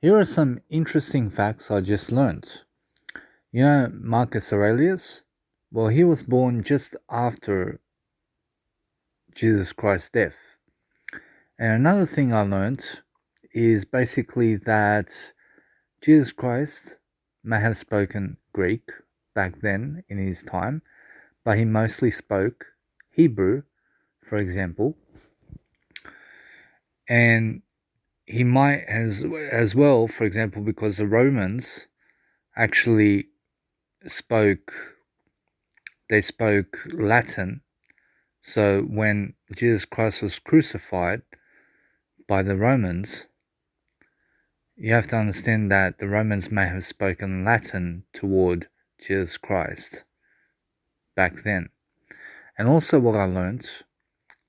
Here are some interesting facts I just learnt. You know Marcus Aurelius? Well, he was born just after Jesus Christ's death. And another thing I learnt is basically that Jesus Christ may have spoken Greek back then in his time, but he mostly spoke Hebrew, for example. And he might as well, for example, because the Romans actually spoke Latin. So when Jesus Christ was crucified by the Romans, you have to understand that the Romans may have spoken Latin toward Jesus Christ back then. And also what I learned,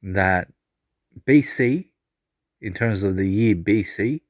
that BC, in terms of the year BC,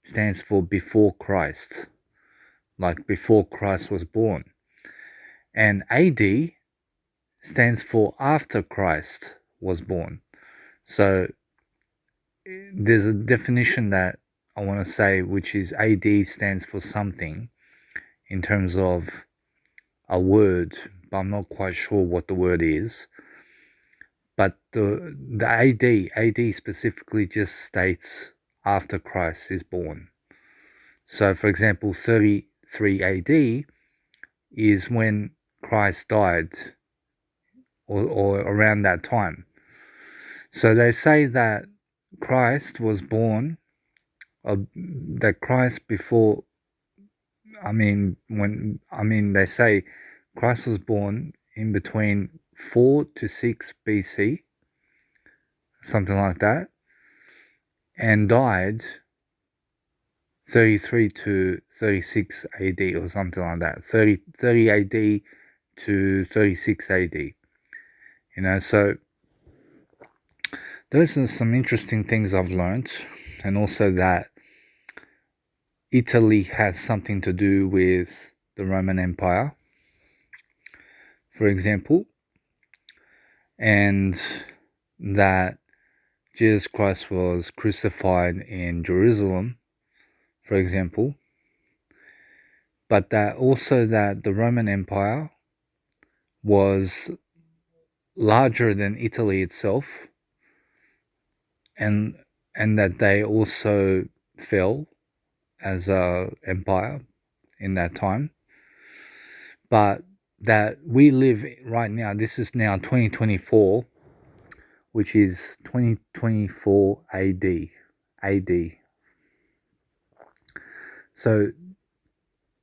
stands for before Christ, like before Christ was born. And AD stands for after Christ was born. So there's a definition that I want to say, which is AD stands for something in terms of a word, but I'm not quite sure what the word is. But the AD specifically just states after Christ is born. So for example, 33 AD is when Christ died, or around that time. So they say that Christ was born, that Christ before, they say Christ was born in between 4 to 6 BC, something like that, and died 33 to 36 AD or something like that, 30 AD to 36 AD. So those are some interesting things I've learned, and also that Italy has something to do with the Roman Empire, for example, and that Jesus Christ was crucified in Jerusalem, for example, but that also that the Roman Empire was larger than Italy itself, and that they also fell as a empire in that time, but that we live right now, this is now 2024, which is 2024 AD. So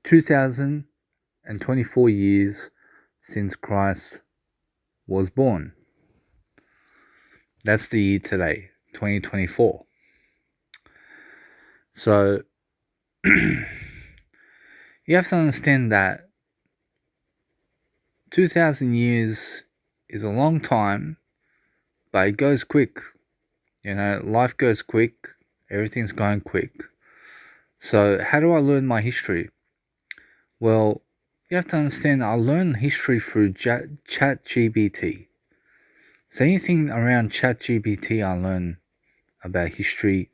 2024 years since Christ was born. That's the year today, 2024. So you have to understand that 2,000 years is a long time, but it goes quick. Life goes quick. Everything's going quick. So how do I learn my history? Well, you have to understand, I learn history through ChatGPT. So anything around ChatGPT, I learn about history.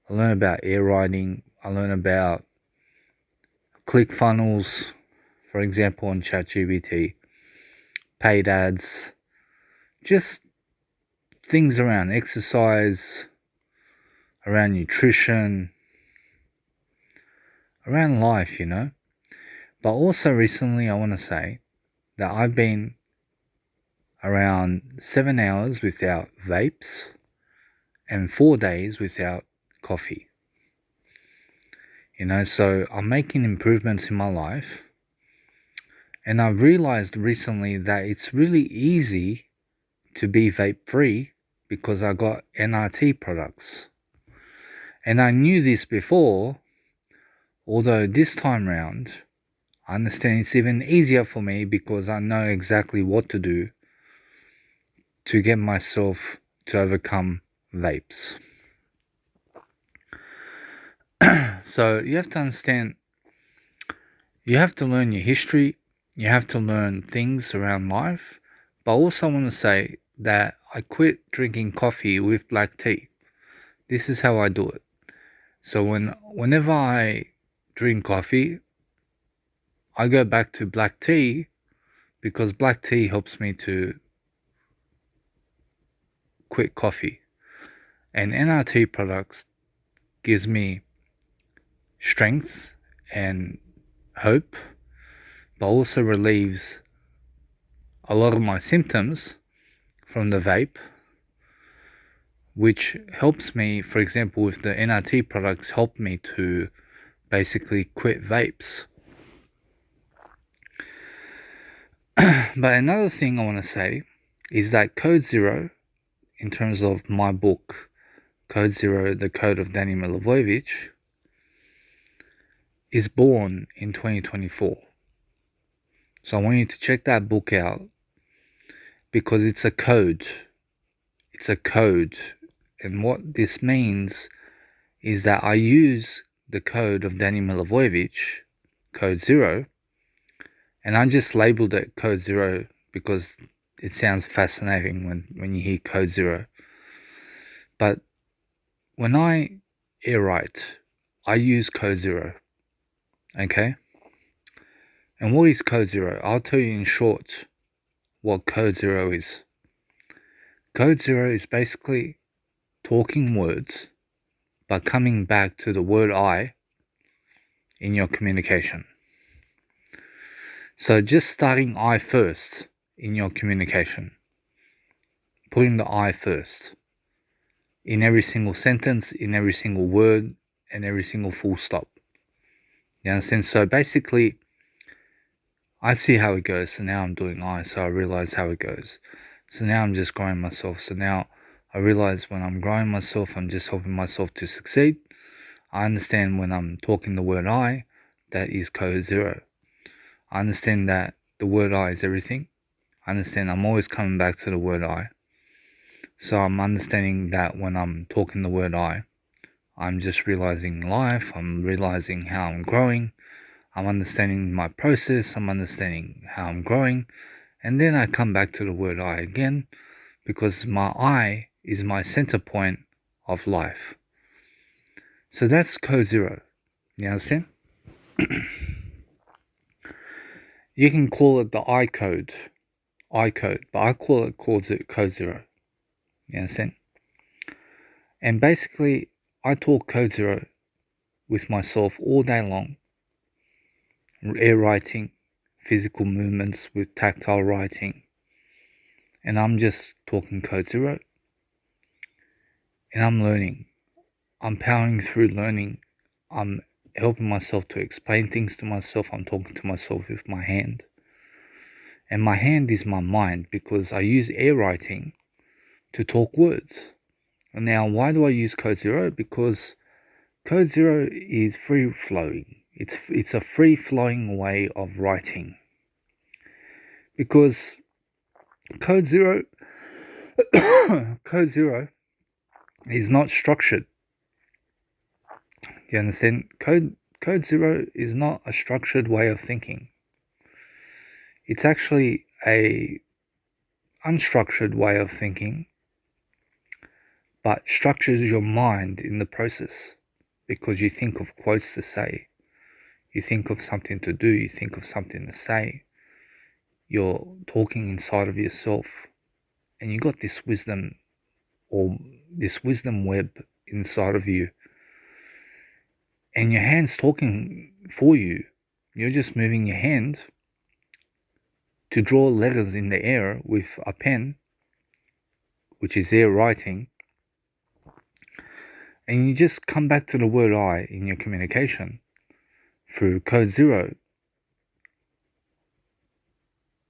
I learn about air writing. I learn about click funnels, for example, on ChatGPT, paid ads, just things around exercise, around nutrition, around life, But also recently, I want to say that I've been around 7 hours without vapes and 4 days without coffee. So I'm making improvements in my life. And I've realized recently that it's really easy to be vape free because I got NRT products. And I knew this before, although this time round, I understand it's even easier for me because I know exactly what to do to get myself to overcome vapes. So you have to understand, you have to learn your history, you have to learn things around life, but I also want to say that I quit drinking coffee with black tea. This is how I do it. So whenever I drink coffee, I go back to black tea because black tea helps me to quit coffee. And NRT products gives me strength and hope, but also relieves a lot of my symptoms from the vape, which helps me, for example, with the NRT products, help me to basically quit vapes. But another thing I want to say is that Code Zero, in terms of my book, Code Zero, The Code of Danny Milivojevic, is born in 2024. So I want you to check that book out because it's a code. It's a code. And what this means is that I use the code of Danny Milivojevic, Code Zero, and I just labeled it Code Zero because it sounds fascinating when you hear Code Zero. But when I air write, I use Code Zero. Okay? And what is Code Zero? I'll tell you in short what Code Zero is. Code Zero is basically talking words, but coming back to the word I in your communication. So just starting I first in your communication. Putting the I first. In every single sentence, in every single word, and every single full stop. You understand? So basically, I see how it goes, so now I'm doing I, so I realize how it goes. So now I'm just growing myself. So now I realize when I'm growing myself, I'm just helping myself to succeed. I understand when I'm talking the word I, that is Code Zero. I understand that the word I is everything. I understand I'm always coming back to the word I. So I'm understanding that when I'm talking the word I'm just realizing life. I'm realizing how I'm growing. I'm understanding my process. I'm understanding how I'm growing. And then I come back to the word I again because my I is my center point of life. So that's Code Zero. You understand? You can call it the I code, but I call it Code Zero. You understand? And basically, I talk Code Zero with myself all day long. Air writing, physical movements with tactile writing. And I'm just talking Code Zero. And I'm learning. I'm powering through learning. I'm helping myself to explain things to myself. I'm talking to myself with my hand. And my hand is my mind because I use air writing to talk words. And now, why do I use Code Zero? Because Code Zero is free-flowing. It's a free-flowing way of writing. Because Code Zero is not structured. You understand? Code Zero is not a structured way of thinking. It's actually a unstructured way of thinking, but structures your mind in the process because you think of quotes to say. You think of something to do. You think of something to say. You're talking inside of yourself and you got this wisdom or this wisdom web inside of you. And your hand's talking for you. You're just moving your hand to draw letters in the air with a pen, which is air writing. And you just come back to the word I in your communication through Code Zero.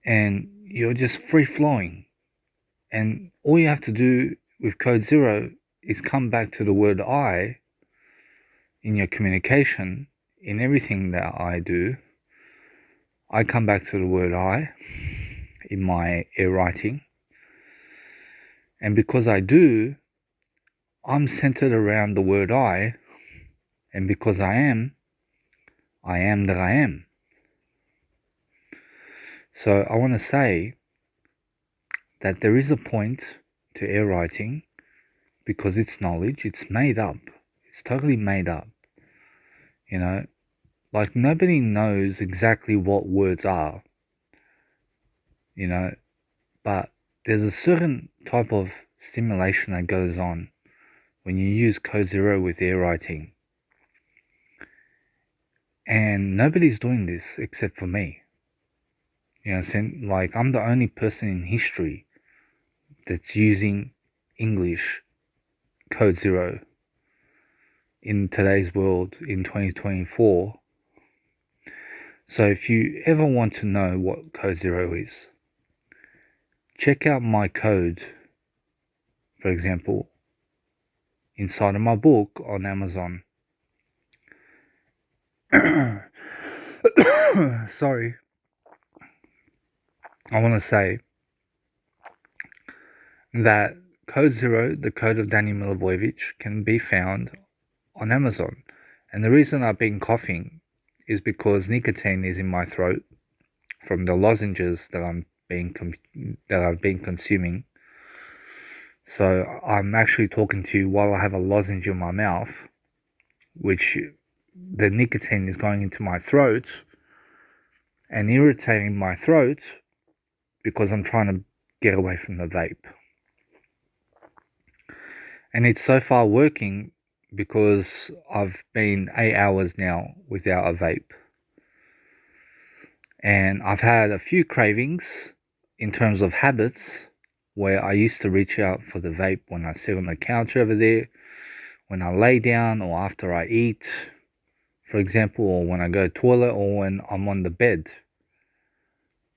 And you're just free flowing. And all you have to do with Code Zero is come back to the word I in your communication, in everything that I do. I come back to the word I in my air writing. And because I do, I'm centered around the word I. And because I am that I am. So I want to say that there is a point to air writing because it's knowledge. It's made up. It's totally made up, you know? Like, nobody knows exactly what words are, you know? But there's a certain type of stimulation that goes on when you use code zero with air writing. And nobody's doing this except for me. You know what I'm saying? Like, I'm the only person in history that's using English code zero in today's world in 2024. So if you ever want to know what code zero is, check out my code, for example, inside of my book on Amazon. Sorry. I want to say that code zero, the code of Danny Milivojevic, can be found on Amazon. And the reason I've been coughing is because nicotine is in my throat from the lozenges that I've been consuming. So I'm actually talking to you while I have a lozenge in my mouth, which the nicotine is going into my throat and irritating my throat because I'm trying to get away from the vape. And it's so far working because I've been 8 hours now without a vape. And I've had a few cravings in terms of habits where I used to reach out for the vape when I sit on the couch over there, when I lay down or after I eat, for example, or when I go to the toilet or when I'm on the bed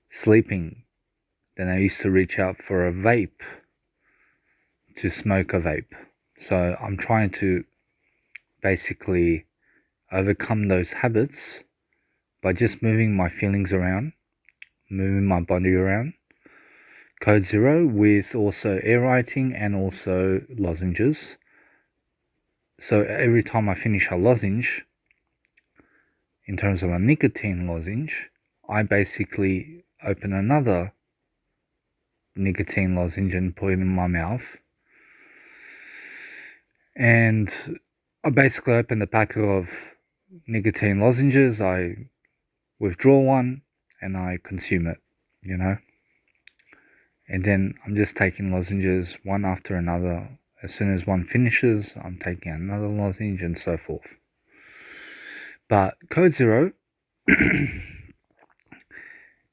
sleeping. Then I used to reach out for a vape, to smoke a vape. So I'm trying to basically overcome those habits by just moving my feelings around, moving my body around. Code zero with also air writing and also lozenges. So every time I finish a lozenge, in terms of a nicotine lozenge, I basically open another nicotine lozenge and put it in my mouth. And I basically open the packet of nicotine lozenges, I withdraw one, and I consume it, you know. And then I'm just taking lozenges one after another. As soon as one finishes, I'm taking another lozenge and so forth. But code zero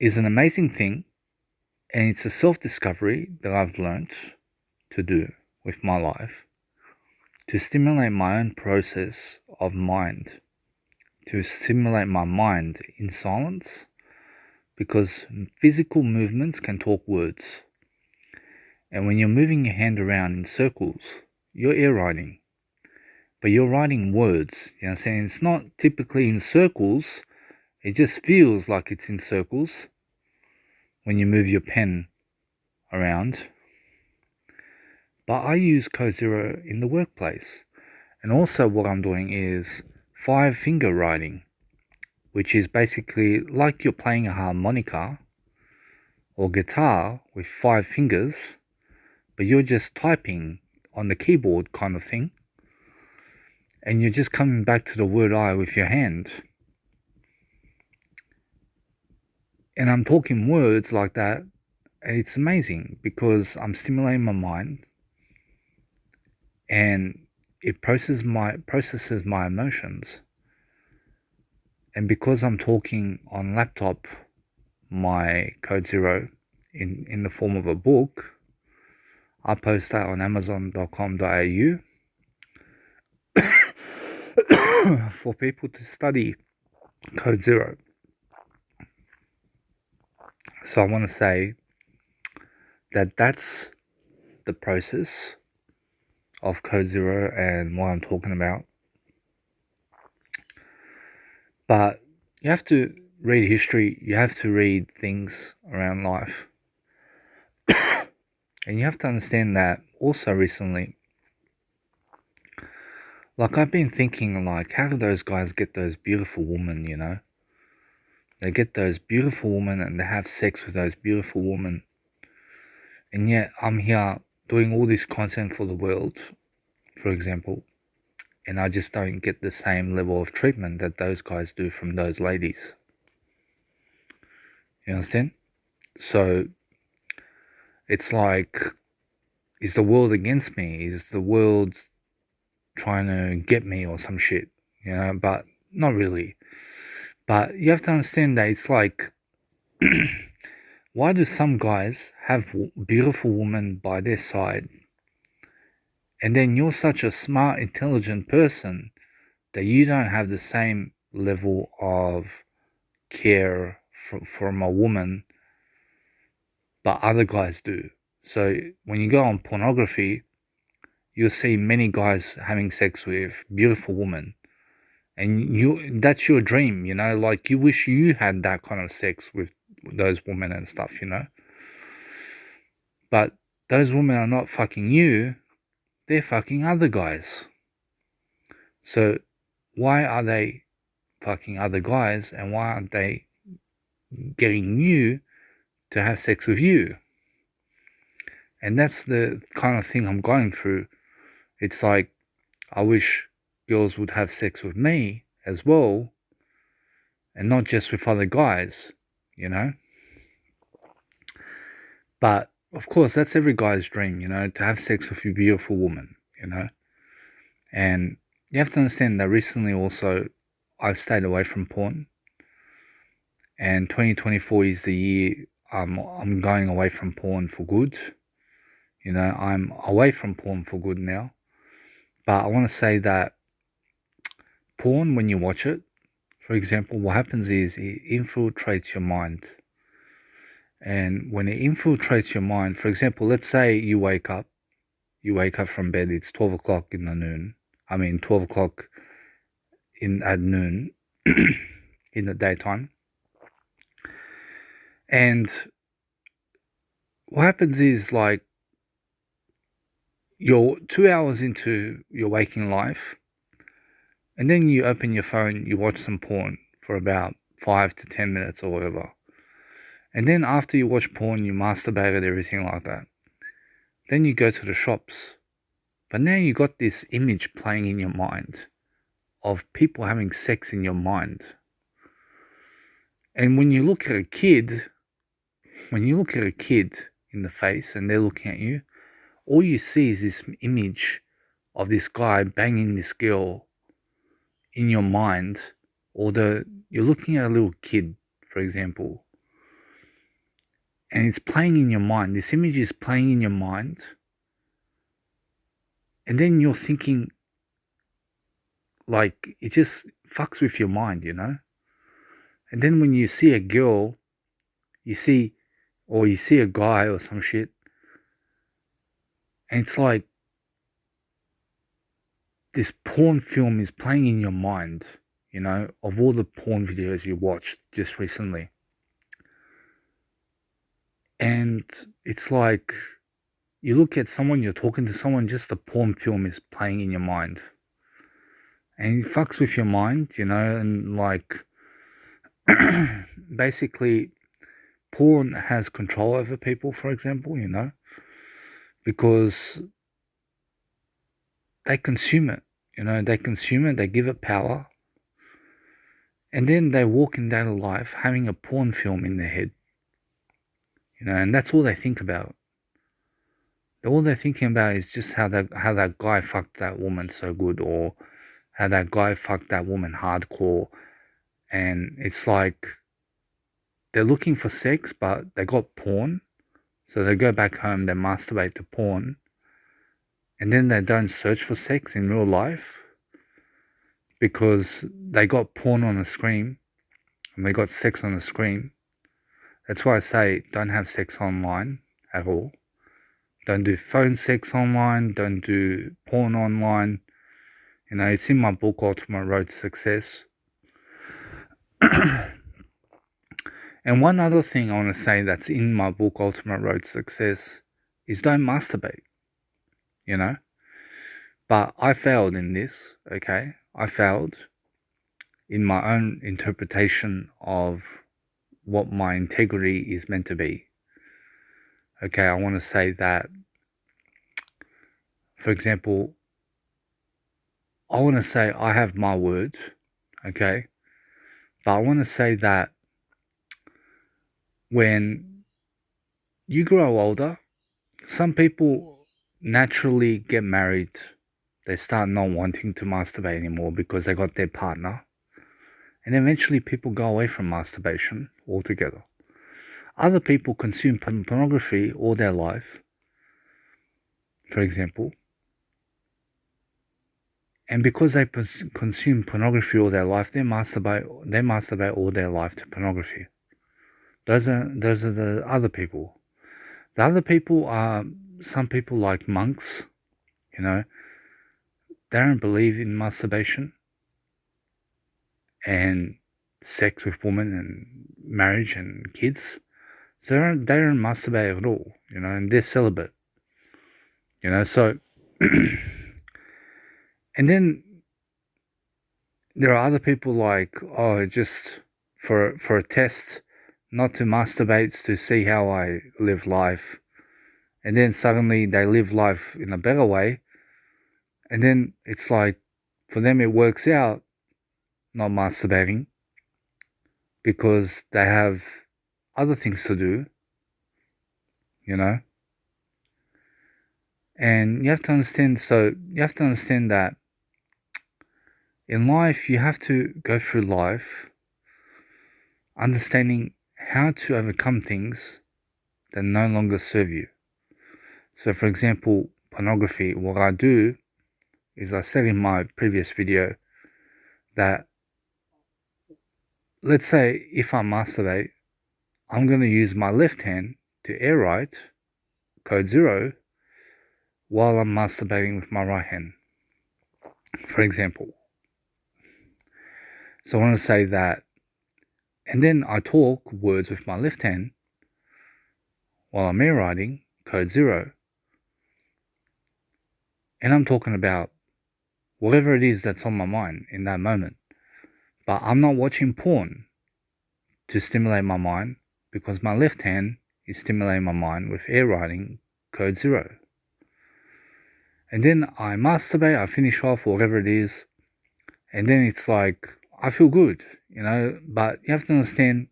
is an amazing thing, and it's a self-discovery that I've learnt to do with my life to stimulate my own process of mind, to stimulate my mind in silence, because physical movements can talk words. And when you're moving your hand around in circles, you're air writing. But you're writing words, you know what I'm saying? It's not typically in circles, it just feels like it's in circles when you move your pen around. But I use code zero in the workplace. And also what I'm doing is 5-finger writing, which is basically like you're playing a harmonica or guitar with 5 fingers, but you're just typing on the keyboard kind of thing. And you're just coming back to the word I with your hand. And I'm talking words like that. And it's amazing because I'm stimulating my mind and it processes my emotions. And because I'm talking on laptop, my code zero in the form of a book, I post that on amazon.com.au for people to study code zero. So I want to say that that's the process of code zero and what I'm talking about. But you have to read history, you have to read things around life. And you have to understand that also recently, like I've been thinking like, how do those guys get those beautiful women, you know? They get those beautiful women and they have sex with those beautiful women. And yet I'm here doing all this content for the world, for example. and I just don't get the same level of treatment that those guys do from those ladies. You understand? So it's like, is the world against me? Is the world trying to get me or some shit? But not really. But you have to understand that it's like, why do some guys have beautiful women by their side, and then you're such a smart, intelligent person that you don't have the same level of care from a woman, but other guys do? So when you go on pornography, you'll see many guys having sex with beautiful women, and that's your dream, like you wish you had that kind of sex with those women and stuff, but those women are not fucking you, they're fucking other guys. So why are they fucking other guys, and why aren't they getting you to have sex with you? And that's the kind of thing I'm going through. It's like, I wish girls would have sex with me as well, and not just with other guys, But of course, that's every guy's dream, to have sex with a beautiful woman, And you have to understand that recently also, I've stayed away from porn, and 2024 is the year I'm going away from porn for good. I'm away from porn for good now. But I want to say that porn, when you watch it, for example, what happens is it infiltrates your mind. And when it infiltrates your mind, for example, let's say you wake up from bed, it's 12 o'clock in the noon. 12 o'clock at noon in the daytime. And what happens is, like, you're 2 hours into your waking life, and then you open your phone, you watch some porn for about 5 to 10 minutes or whatever. And then after you watch porn, you masturbate and everything like that. Then you go to the shops. But now you got this image playing in your mind of people having sex in your mind. And when you look at a kid in the face and they're looking at you, all you see is this image of this guy banging this girl in your mind, or you're looking at a little kid, for example, and it's playing in your mind. This image is playing in your mind, and then you're thinking, like, it just fucks with your mind, And then when you see a girl, you see a guy or some shit, and it's like this porn film is playing in your mind, of all the porn videos you watched just recently. And it's like, you look at someone, you're talking to someone, just the porn film is playing in your mind. And it fucks with your mind, and like, basically, porn has control over people, for example, because they consume it, they give it power, and then they walk in daily life having a porn film in their head, and that's all they think about. All they're thinking about is just how that guy fucked that woman so good, or how that guy fucked that woman hardcore. And it's like, they're looking for sex, but they got porn, so they go back home, they masturbate to porn, and then they don't search for sex in real life because they got porn on the screen and they got sex on the screen. That's why I say, don't have sex online at all. Don't do phone sex online. Don't do porn online. It's in my book, Ultimate Road to Success. And one other thing I want to say that's in my book, Ultimate Road to Success, is don't masturbate, But I failed in this, okay? I failed in my own interpretation of what my integrity is meant to be. Okay, I want to say that, for example, I want to say I have my words, okay? But I want to say that when you grow older, some people naturally get married. They start not wanting to masturbate anymore because they got their partner. And eventually people go away from masturbation altogether. Other people consume pornography all their life, for example. And because they consume pornography all their life, they masturbate all their life to pornography. Those are the other people. The other people are some people like monks, you know. They don't believe in masturbation and sex with women and marriage and kids. So they don't masturbate at all, you know, and they're celibate. You know, so and then there are other people like, oh, just for a test, not to masturbate, to see how I live life. And then suddenly they live life in a better way. And then it's like, for them it works out not masturbating because they have other things to do, you know. And you have to understand that in life you have to go through life understanding how to overcome things that no longer serve you. So for example, pornography, what I do is I said in my previous video that, let's say if I masturbate, I'm going to use my left hand to air write code 0 while I'm masturbating with my right hand, for example. So I want to say that, and then I talk words with my left hand while I'm air writing code 0, and I'm talking about whatever it is that's on my mind in that moment. But I'm not watching porn to stimulate my mind because my left hand is stimulating my mind with air writing code 0. And then I masturbate, I finish off whatever it is, and then it's like, I feel good, you know, but you have to understand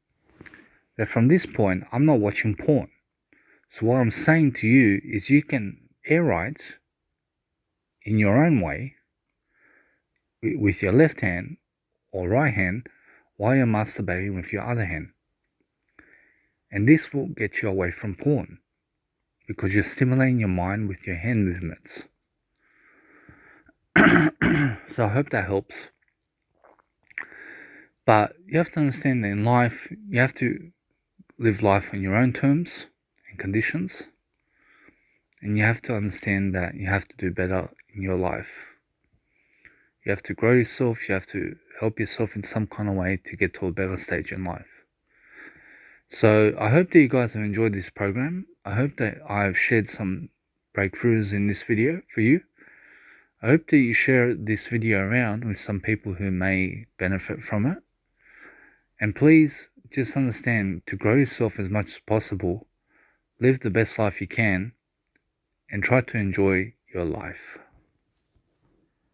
that from this point, I'm not watching porn. So what I'm saying to you is you can air write in your own way with your left hand or right hand while you're masturbating with your other hand. And this will get you away from porn because you're stimulating your mind with your hand movements. So I hope that helps. But you have to understand that in life, you have to live life on your own terms and conditions. And you have to understand that you have to do better in your life. You have to grow yourself. You have to help yourself in some kind of way to get to a better stage in life. So I hope that you guys have enjoyed this program. I hope that I've shared some breakthroughs in this video for you. I hope that you share this video around with some people who may benefit from it. And please just understand, to grow yourself as much as possible, live the best life you can, and try to enjoy your life.